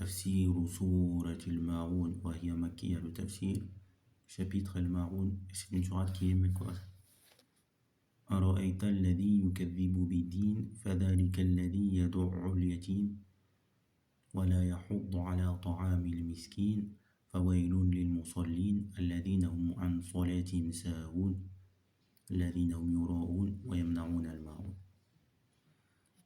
تفسير سورة الماعون وهي مكية. Le tafsir, chapitre الماعون, c'est une sourate qui est mecquoise. أرأيت الذي يكذب بالدين فذلك الذي يدع اليتيم ولا يحض على طعام المسكين فويل للمصلين الذين هم عن صلاتهم ساهون الذين هم يراءون ويمنعون الماعون.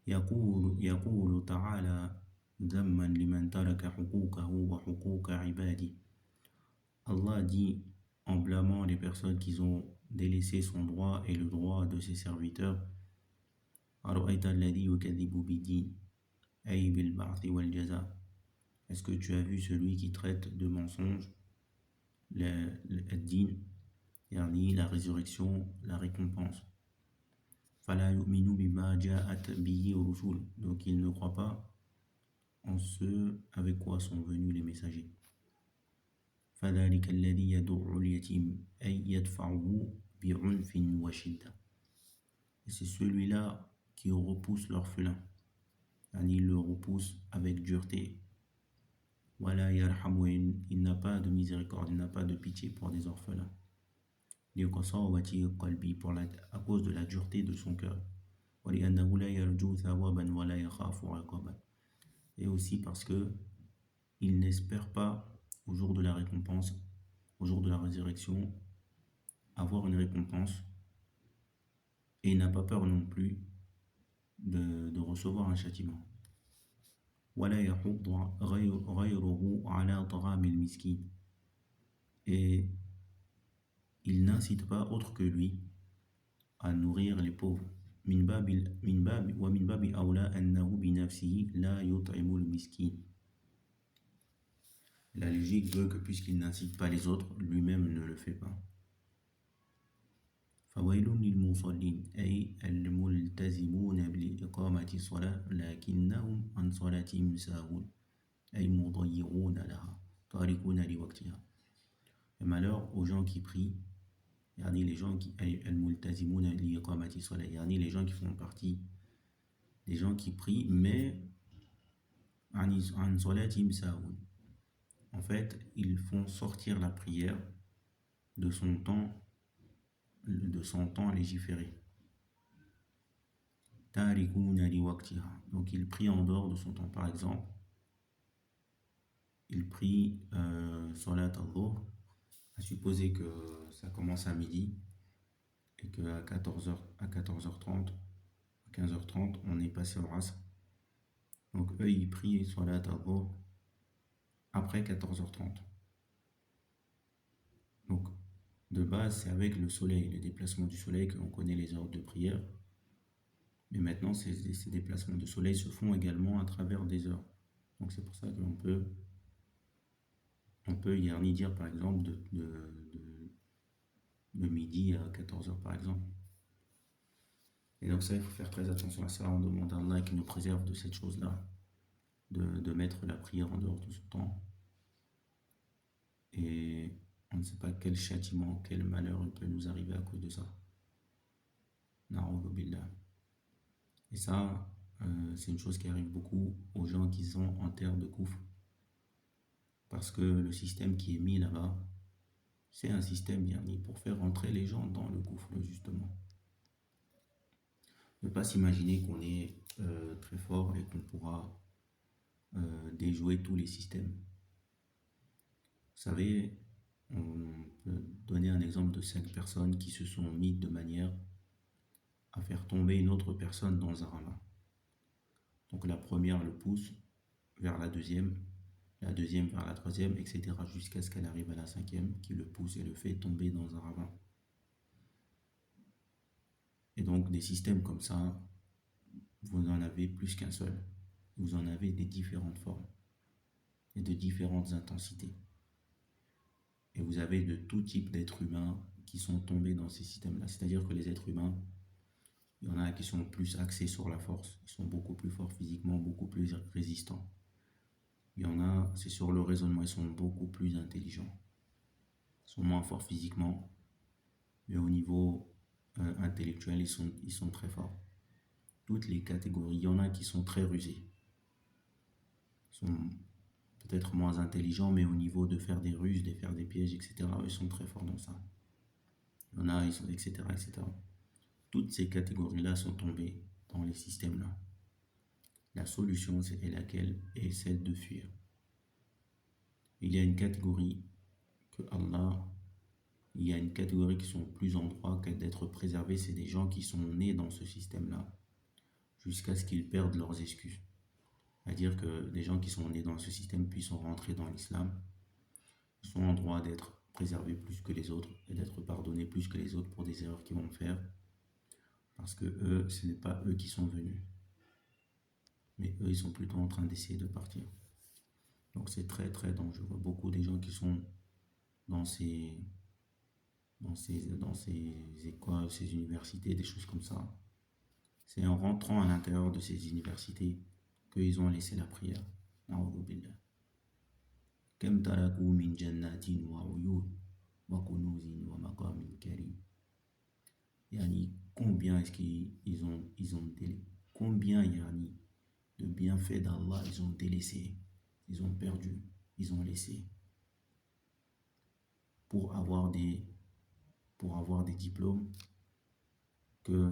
يقول تعالى ذما لمن ترك حقوقه وحقوق عباده. Allah dit en blâmant les personnes qui ont délaissé son droit et le droit de ses serviteurs. أرأيت الذي يكذب بالدين أي بالبعث والجزاء. Est-ce que tu as vu celui qui traite de mensonge le din, yani la résurrection, la récompense. فلا يؤمن بما جاءت به الرسل. Donc il ne croit pas en ce avec quoi sont venus les messagers. فذلك الذي يدع اليتيم أي يدفعه بعنف وشدة. Et c'est celui-là qui repousse l'orphelin, yani il le repousse avec dureté. ولا يرحم, il n'a pas de miséricorde, il n'a pas de pitié pour des orphelins. لقساوة قلبي, à cause de la dureté de son cœur. ولأنه لا يرجو ثوابا ولا يخاف عقابا. Et aussi parce que il n'espère pas au jour de la récompense, au jour de la résurrection, avoir une récompense, et il n'a pas peur non plus de recevoir un châtiment. ولا يحض غيره على طعام المسكين. Et il n'incite pas autre que lui à nourrir les pauvres. من باب أولى أنه بنفسه لا يطعم المسكين. La logique veut que puisqu'il n'incite pas les autres, lui-même ne le fait pas. فويل للمصلين أي الملتزمون بإقامة الصلاة لكنهم عن صلاتهم ساهون أي مضيعون لها تاركون لوقتها. Et malheur aux gens qui prient, yani les gens qui الملتزمون لإقامة الصلاة, yani les gens qui font partie, les gens qui prient mais عن صلاتهم ساهون. En fait, ils font sortir la prière de son temps légiféré. Donc il prie en dehors de son temps. Par exemple, il prie Salat al-Dhuhr, à supposer que ça commence à midi et qu'à 14h30, à 15h30, on est passé au Asr. Donc eux, ils prient Salat al-Dhuhr après 14h30. Donc, de base, c'est avec le soleil, le déplacement du soleil, que l'on connaît les heures de prière. Mais maintenant, ces déplacements de soleil se font également à travers des heures. Donc, c'est pour ça que l'on peut y dire, par exemple, de midi à 14h, par exemple. Et donc, ça, il faut faire très attention à ça. On demande à Allah qui nous préserve de cette chose-là, de mettre la prière en dehors de son temps. Et on ne sait pas quel châtiment, quel malheur peut nous arriver à cause de ça. Na'udhu billah. Et ça, c'est une chose qui arrive beaucoup aux gens qui sont en terre de Koufr. Parce que le système qui est mis là-bas, c'est un système dernier pour faire entrer les gens dans le Koufr, justement. Ne pas s'imaginer qu'on est très fort et qu'on pourra déjouer tous les systèmes. Vous savez, on peut donner un exemple de 5 personnes qui se sont mises de manière à faire tomber une autre personne dans un ravin. Donc la première le pousse vers la deuxième vers la troisième, etc. jusqu'à ce qu'elle arrive à la 5e qui le pousse et le fait tomber dans un ravin. Et donc des systèmes comme ça, vous en avez plus qu'un seul. Vous en avez des différentes formes et de différentes intensités. Et vous avez de tout type d'êtres humains qui sont tombés dans ces systèmes-là. C'est-à-dire que les êtres humains, il y en a qui sont plus axés sur la force, ils sont beaucoup plus forts physiquement, beaucoup plus résistants. Il y en a, c'est sur le raisonnement, ils sont beaucoup plus intelligents. Ils sont moins forts physiquement, mais au niveau intellectuel, ils sont très forts. Toutes les catégories, il y en a qui sont très rusés. peut-être moins intelligents, mais au niveau de faire des ruses, de faire des pièges, etc., ils sont très forts dans ça. Il y en a, ils sont, etc., etc. Toutes ces catégories-là sont tombées dans les systèmes-là. La solution, c'est laquelle? Est celle de fuir. Il y a une catégorie que Allah, il y a une catégorie qui sont plus en droit d'être préservés, c'est des gens qui sont nés dans ce système-là, jusqu'à ce qu'ils perdent leurs excuses. C'est-à-dire que les gens qui sont nés dans ce système puissent rentrer dans l'islam, sont en droit d'être préservés plus que les autres et d'être pardonnés plus que les autres pour des erreurs qu'ils vont faire, parce que eux, ce n'est pas eux qui sont venus, mais eux, ils sont plutôt en train d'essayer de partir. Donc c'est très très dangereux. Beaucoup des gens qui sont dans ces écoles, ces universités, des choses comme ça, c'est en rentrant à l'intérieur de ces universités qu'ils ont laissé la prière. Na'udhu billah. Kam taraku min jannatin wa uyun wa kunuzin wa maqamin karim. Yani, combien est-ce combien yani, de bienfaits d'Allah ils ont délaissé, ils ont perdu, ils ont laissé pour avoir des diplômes que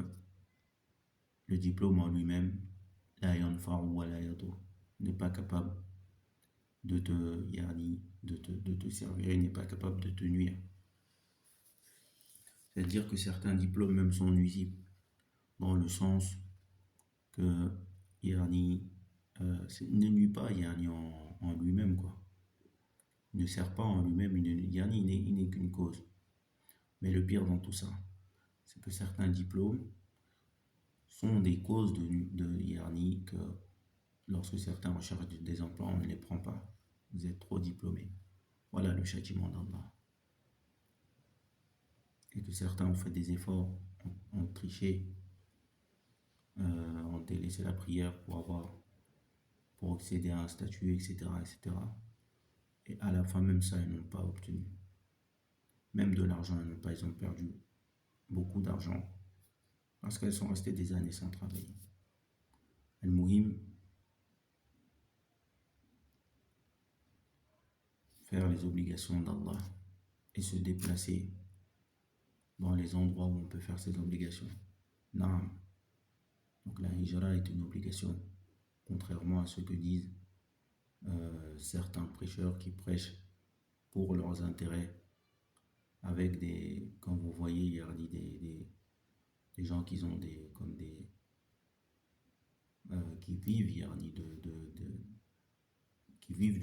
le diplôme en lui-même la yanfa'u wa la yadur, n'est pas capable de te servir, il n'est pas capable de te nuire. C'est-à-dire que certains diplômes même sont nuisibles, dans le sens que ne nuit pas en lui-même, quoi. Il ne sert pas en lui-même, il n'est qu'une cause. Mais le pire dans tout ça, c'est que certains diplômes sont des causes que lorsque certains recherchent des emplois, on ne les prend pas. Vous êtes trop diplômés. Voilà le châtiment d'Allah. Et que certains ont fait des efforts, ont triché, ont délaissé la prière pour accéder à un statut, etc., etc. Et à la fin, même ça, ils n'ont pas obtenu. Même de l'argent, ils ont perdu beaucoup d'argent parce qu'elles sont restées des années sans travailler. Al-Muhim, faire les obligations d'Allah et se déplacer dans les endroits où on peut faire ses obligations. Naam. Donc la hijra est une obligation, contrairement à ce que disent certains prêcheurs qui prêchent pour leurs intérêts, avec comme vous voyez, il y a des gens qui ont qui vivent, qui vivent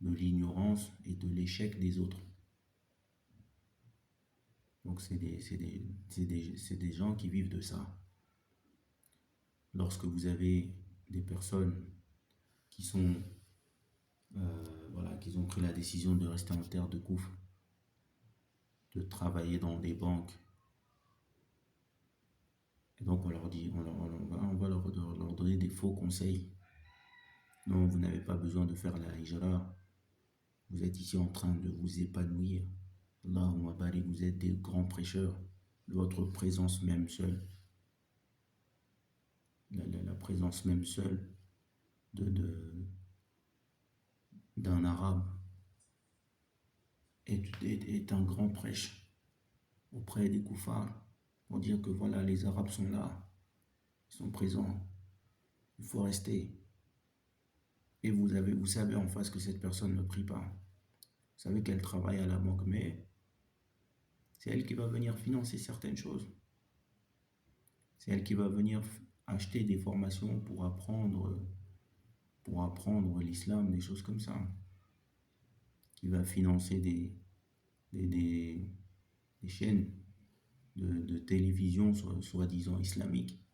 de l'ignorance et de l'échec des autres. Donc c'est des gens qui vivent de ça. Lorsque vous avez des personnes qui sont qui ont pris la décision de rester en terre de Koufr, de travailler dans des banques, et donc on leur dit, on va leur donner des faux conseils. Non, vous n'avez pas besoin de faire la hijra, vous êtes ici en train de vous épanouir. Allahumma barik, vous êtes des grands prêcheurs, votre présence même seule, la présence même seule d'un arabe est un grand prêche auprès des koufars pour dire que voilà, les arabes sont là, ils sont présents, il faut rester. Et vous savez en face que cette personne ne prie pas, vous savez qu'elle travaille à la banque, mais c'est elle qui va venir financer certaines choses, c'est elle qui va venir acheter des formations pour apprendre l'islam, des choses comme ça, qui va financer des chaînes de télévision soi-disant islamiques,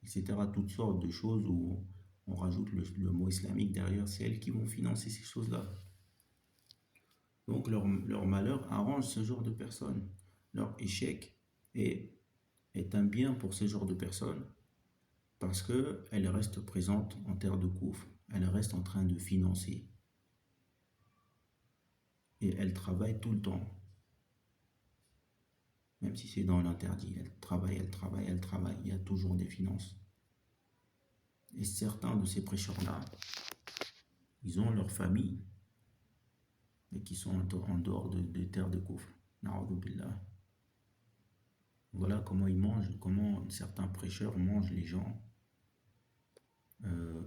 etc. Toutes sortes de choses où on rajoute le mot islamique derrière, c'est elles qui vont financer ces choses-là. Donc leur malheur arrange ce genre de personnes. Leur échec est un bien pour ce genre de personnes parce qu'elles restent présentes en terre de Koufr, elles restent en train de financer. Et elles travaillent tout le temps. Même si c'est dans l'interdit, elles travaillent. Il y a toujours des finances. Et certains de ces prêcheurs-là ils ont leur famille, et qui sont en dehors de terre de Koufr. Na'udhu billah. Voilà comment ils mangent, comment certains prêcheurs mangent les gens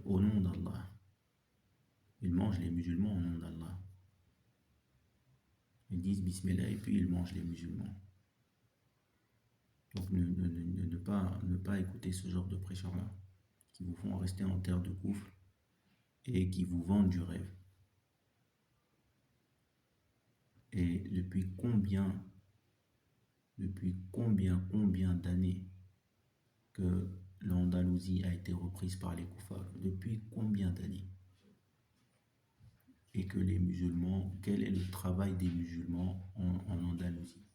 au nom d'Allah. Ils mangent les musulmans au nom d'Allah. Ils disent Bismillah et puis ils mangent les musulmans. Donc ne pas écouter ce genre de prêcheurs-là, qui vous font rester en terre de Koufr et qui vous vendent du rêve. Et depuis combien d'années que l'Andalousie a été reprise par les koufars? Depuis combien d'années? Et que les musulmans, quel est le travail des musulmans en Andalousie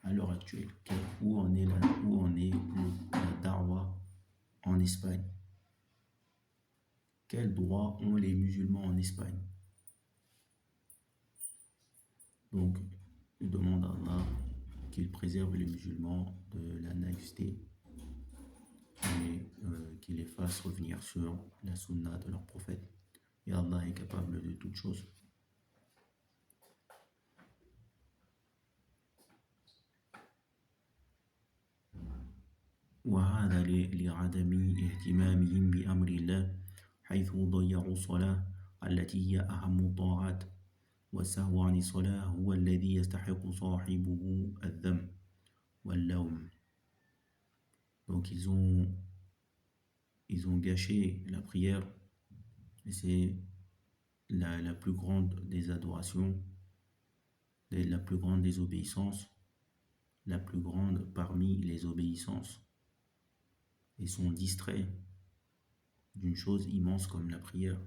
à l'heure actuelle? Où en est la Darwa en Espagne? Quels droits ont les musulmans en Espagne? Donc, je demande à Allah qu'il préserve les musulmans de la naïveté et qu'il les fasse revenir sur la sunna de leur prophète. Et Allah est capable de toutes choses. وهذا لعدم اهتمامهم بأمر الله حيث ضيعوا الصلاة التي هي أهم الطاعات والسهو عن الصلاة هو الذي يستحق صاحبه الذم واللوم. Donc ils ont gâché la prière, et c'est la plus grande des adorations, la plus grande des obéissances, la plus grande parmi les obéissances. Ils sont distraits d'une chose immense comme la prière.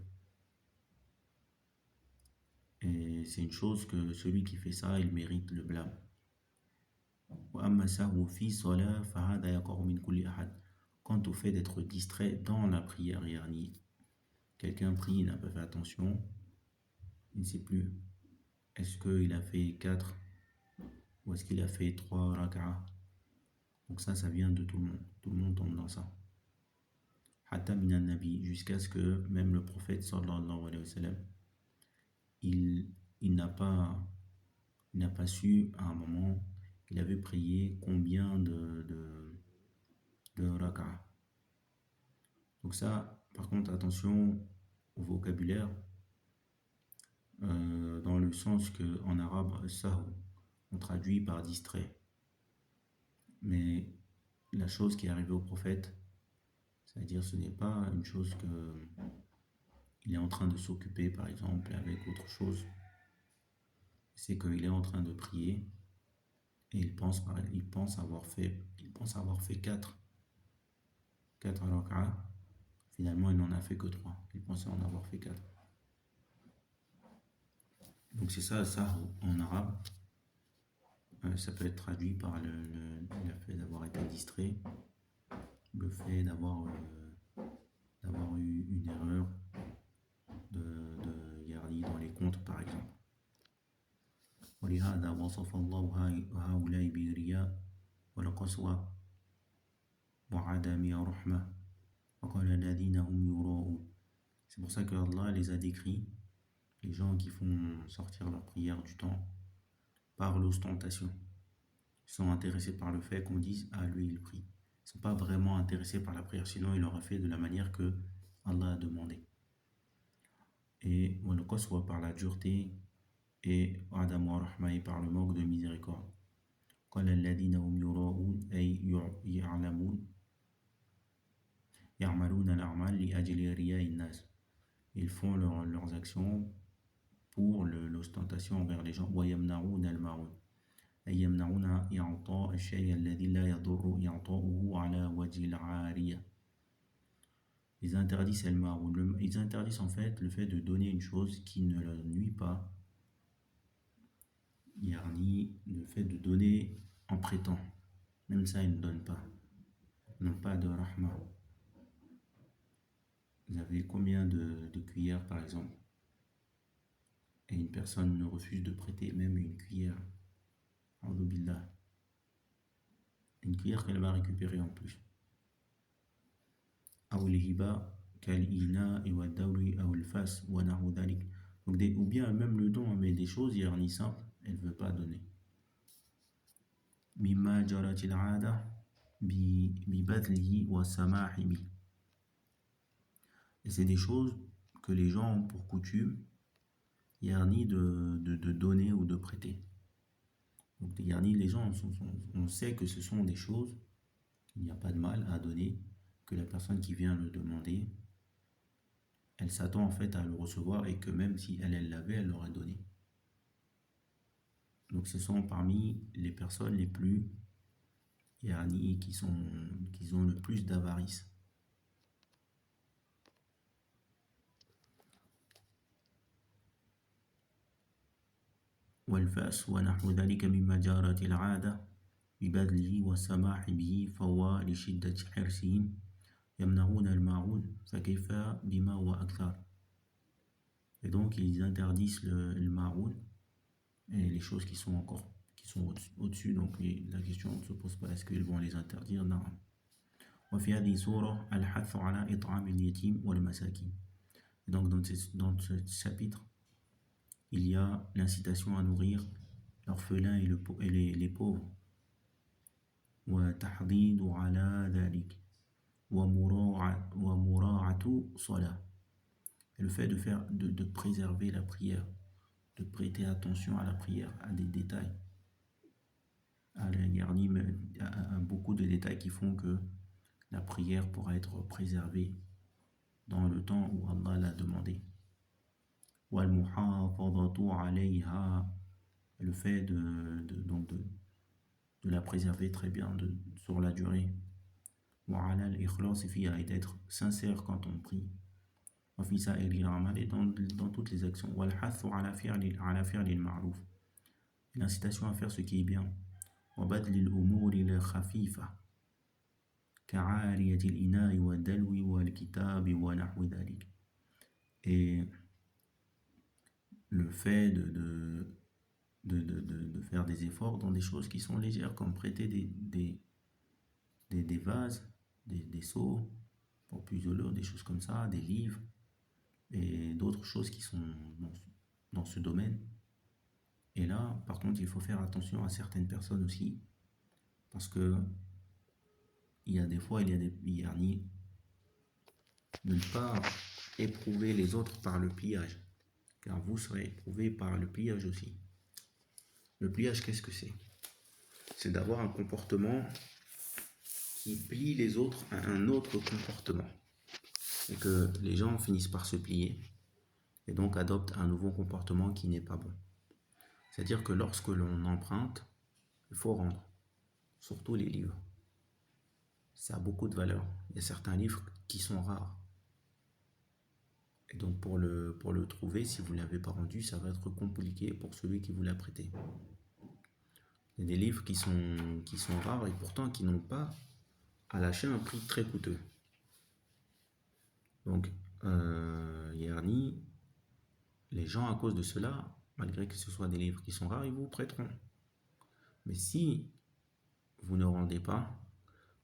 Et c'est une chose que celui qui fait ça, il mérite le blâme. Quant au fait d'être distrait dans la prière, quelqu'un prie, il n'a pas fait attention, il ne sait plus. Est-ce qu'il a fait 4 ou est-ce qu'il a fait 3 rak'ah? Donc ça vient de tout le monde. Tout le monde tombe dans ça. Hatta minan nabi, jusqu'à ce que même le prophète sallallahu alayhi wa sallam, il n'a pas su à un moment, il avait prié combien de rak'ah. Donc ça, par contre, attention au vocabulaire, dans le sens que en arabe, sahu, on traduit par distrait. Mais la chose qui est arrivée au prophète, c'est-à-dire ce n'est pas une chose que il est en train de s'occuper par exemple avec autre chose, c'est qu'il est en train de prier et il pense avoir fait 4 rak'ah. Finalement il n'en a fait que 3, il pensait en avoir fait 4. Donc c'est ça en arabe. Ça peut être traduit par le fait d'avoir été distrait, le fait d'avoir eu une erreur de Yardi dans les comptes par exemple. ولهذا وصف الله هؤلاء بالرياء والقسوة وعدم رحمة وقال الذين هم يراءون. C'est pour ça que Allah les a décrits, les gens qui font sortir leur prière du temps par l'ostentation. Ils sont intéressés par le fait qu'on dise ah lui il prie. Ils ne sont pas vraiment intéressés par la prière, sinon il aurait fait de la manière que Allah a demandé. Et le qaswa par la dureté et Adam wa Rahma par le manque de miséricorde. قال الذين هم يراءون أي يعملون الأعمال لأجل رياء الناس. Ils font leurs actions pour l'ostentation envers les gens. ويمنعون الماعون أي يمنعون إعطاء الشيء الذي لا يضر إعطاؤه على وجه العارية. Ils interdisent ils interdisent en fait le fait de donner une chose qui ne leur nuit pas. Yani le fait de donner en prêtant, même ça ils ne donnent pas, ils n'ont pas de rahma. Vous avez combien de cuillères par exemple, et une personne ne refuse de prêter même une cuillère, une cuillère qu'elle va récupérer en plus. أو الهبة كالإيناء والدور أو الفم والفاس ونحو ذلك. Donc ou bien même le don, mais des choses يعني simples, elle ne veut pas donner. مما جرت العادة ببذله والسماح به. Et c'est des choses que les gens ont pour coutume yani de donner ou de prêter. Donc yani les gens, on sait que ce sont des choses qu'il n'y a pas de mal à donner, que la personne qui vient le demander, elle s'attend en fait à le recevoir et que même si elle l'avait, elle l'aurait donné. Donc ce sont parmi les personnes les plus yani, qui ont le plus d'avarice. والفاس ونحو ذلك مما جارت العادة ببذله والسماح به فهو لشدة حرصهم يمنعون الماعون فكيف بما هو أكثر. Et donc ils interdisent le maroun et les choses qui sont au-dessus. Donc la question ne se pose pas, est-ce qu'ils vont les interdire? Non. وفي هذه صورة الحث على إطعام اليتيم والمساكين. Et donc dans ce chapitre, il y a l'incitation à nourrir l'orphelin et les pauvres. وتحضيض على ذلك ومراعاة صلاة. Et le fait de préserver la prière, de prêter attention à la prière, à des détails, à beaucoup de détails qui font que la prière pourra être préservée dans le temps où Allah l'a demandé. والمحافظة عليها, le fait de la préserver très bien sur la durée. وعلى الإخلاص فيها, et d'être sincère quand on prie. وفي سائر الأعمال, et dans toutes les actions. والحث على فعل المعروف, l'incitation à faire ce qui est bien. وبذل الأمور الخفيفة كعارية الإناء والدلو والكتاب ونحو ذلك. Et le fait de faire des efforts dans des choses qui sont légères, comme prêter des vases, des seaux pour plus de l'eau, des choses comme ça, des livres et d'autres choses qui sont dans ce domaine. Et là, par contre, il faut faire attention à certaines personnes aussi, parce que il y a des fois, il y a de ne pas éprouver les autres par le pillage, car vous serez éprouvé par le pillage aussi. Le pillage, qu'est-ce que c'est? C'est d'avoir un comportement qui plie les autres à un autre comportement. Et que les gens finissent par se plier et donc adoptent un nouveau comportement qui n'est pas bon. C'est-à-dire que lorsque l'on emprunte, il faut rendre, surtout les livres. Ça a beaucoup de valeur. Il y a certains livres qui sont rares. Et donc pour le trouver, si vous ne l'avez pas rendu, ça va être compliqué pour celui qui vous l'a prêté. Il y a des livres qui sont rares et pourtant qui n'ont pas à lâcher un prix très coûteux. Donc, Yerni, les gens à cause de cela, malgré que ce soit des livres qui sont rares, ils vous prêteront. Mais si vous ne rendez pas,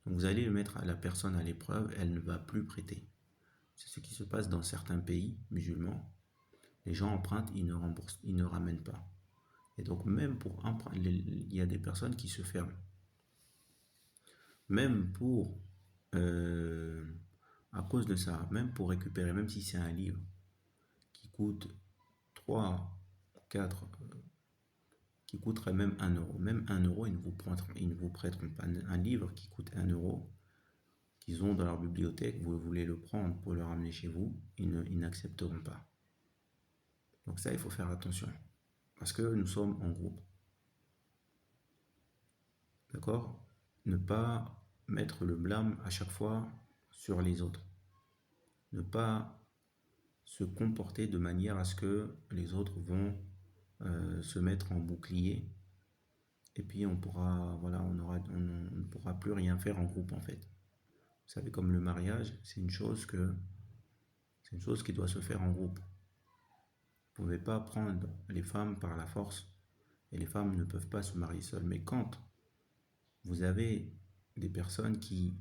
vous allez mettre la personne à l'épreuve, elle ne va plus prêter. C'est ce qui se passe dans certains pays musulmans. Les gens empruntent, ils ne remboursent, ils ne ramènent pas. Et donc même pour emprunter, il y a des personnes qui se ferment. Même pour, à cause de ça, même pour récupérer, même si c'est un livre qui coûte 3, 4, qui coûterait même 1 euro. Même 1 euro, ils ne vous prêteront pas. Un livre qui coûte 1 euro, qu'ils ont dans leur bibliothèque, vous voulez le prendre pour le ramener chez vous, ils n'accepteront pas. Donc ça, il faut faire attention. Parce que nous sommes en groupe. D'accord? Ne pas mettre le blâme à chaque fois sur les autres. Ne pas se comporter de manière à ce que les autres vont se mettre en bouclier. Et puis on ne pourra plus rien faire en groupe en fait. Vous savez, comme le mariage, c'est une chose qui doit se faire en groupe. Vous ne pouvez pas prendre les femmes par la force et les femmes ne peuvent pas se marier seules. Mais quand vous avez des personnes qui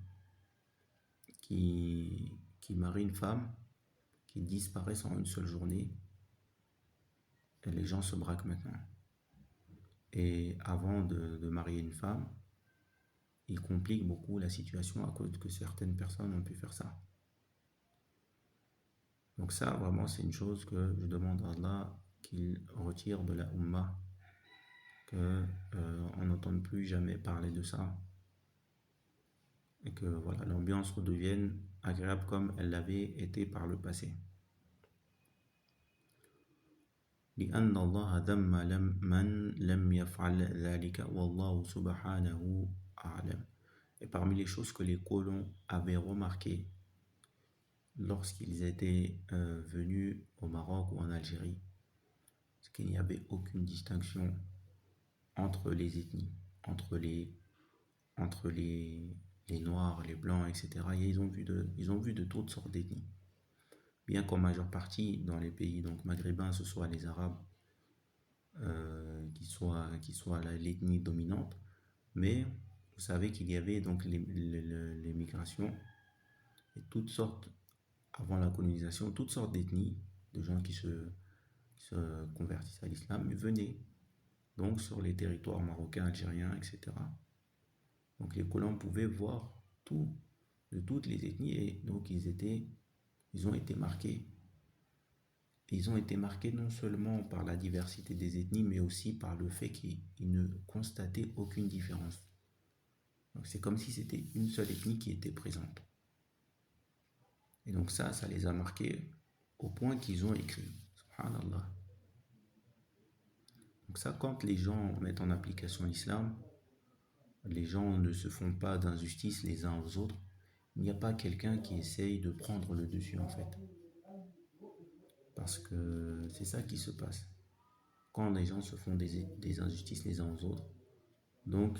marient une femme, qui disparaissent en une seule journée. Et les gens se braquent maintenant. Et avant de marier une femme, ils compliquent beaucoup la situation à cause que certaines personnes ont pu faire ça. Donc ça, vraiment, c'est une chose que je demande à Allah qu'il retire de la Ummah, qu'on n'entende plus jamais parler de ça, et que voilà, l'ambiance redevienne agréable comme elle l'avait été par le passé. لأن الله ذم من لم يفعل ذلك والله سبحانه أعلم. Et parmi les choses que les colons avaient remarquées lorsqu'ils étaient venus au Maroc ou en Algérie, c'est qu'il n'y avait aucune distinction entre les ethnies, entre les noirs, les blancs, etc. Et ils ont vu de toutes sortes d'ethnies. Bien qu'en majeure partie, dans les pays donc, maghrébins, ce soit les Arabes qui soient l'ethnie dominante, mais vous savez qu'il y avait donc les migrations et toutes sortes, avant la colonisation, toutes sortes d'ethnies, de gens qui se convertissent à l'islam, mais venaient donc sur les territoires marocains, algériens, etc. Donc les colons pouvaient voir tout de toutes les ethnies et donc ils ont été marqués. Ils ont été marqués non seulement par la diversité des ethnies, mais aussi par le fait qu'ils ne constataient aucune différence. Donc c'est comme si c'était une seule ethnie qui était présente. Et donc ça les a marqués au point qu'ils ont écrit. Subhanallah. Donc ça, quand les gens mettent en application l'islam, les gens ne se font pas d'injustice les uns aux autres. Il n'y a pas quelqu'un qui essaye de prendre le dessus en fait. Parce que c'est ça qui se passe. Quand les gens se font des injustices les uns aux autres, donc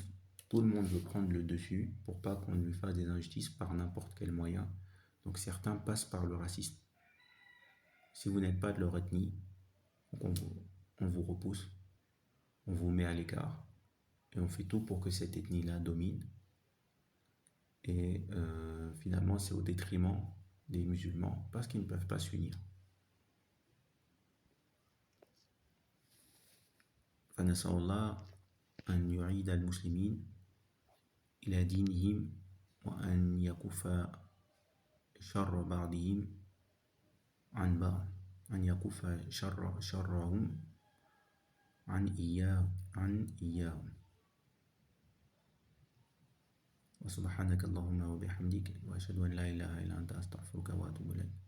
tout le monde veut prendre le dessus pour pas qu'on lui fasse des injustices par n'importe quel moyen. Donc certains passent par le racisme. Si vous n'êtes pas de leur ethnie, on vous repousse, on vous met à l'écart et on fait tout pour que cette ethnie-là domine. Et finalement, c'est au détriment des musulmans parce qu'ils ne peuvent pas s'unir. فنسأل الله أن يعيد المسلمين إلى دينهم وأن يكف شر بعضهم عن بعض أن يكف شرهم عن إياهم وسبحانك اللهم وبحمدك وأشهد أن لا إله إلا أنت أستغفرك وأتوب إليك